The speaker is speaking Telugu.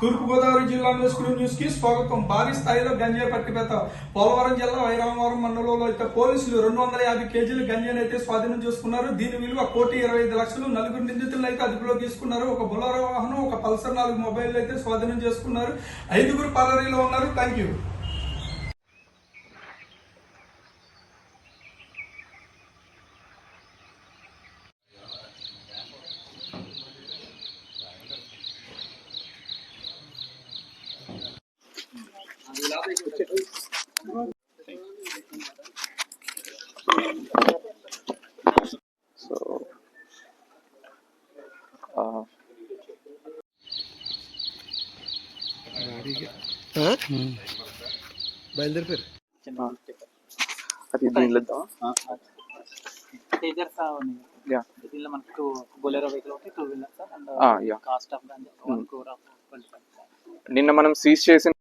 తూర్పుగోదావరి జిల్లా న్యూస్ కి స్వాగతం. భారీ స్థాయిలో గంజాయి పట్టివేత. పోలవరం జిల్లా వైరామవరం మండలంలో అయితే పోలీసులు 250 కేజీల గంజాయిని అయితే స్వాధీనం చేసుకున్నారు. దీని విలువ 1,25,00,000. 4 నిందితులను అయితే అదుపులో తీసుకున్నారు. ఒక బొలెరో వాహనం, ఒక పల్సర్ 4 మొబైల్ అయితే స్వాధీనం చేసుకున్నారు. 5గురు పరారీలో ఉన్నారు. Thank you. బయలుదేరిపోయారు. అది దీనిలో దీనిలో మనకు బొలెరో వెహికల్ ఒకటి 2 wheeler sir and cost of 1 crore of 25. నిన్న మనం సీజ్ చేసిన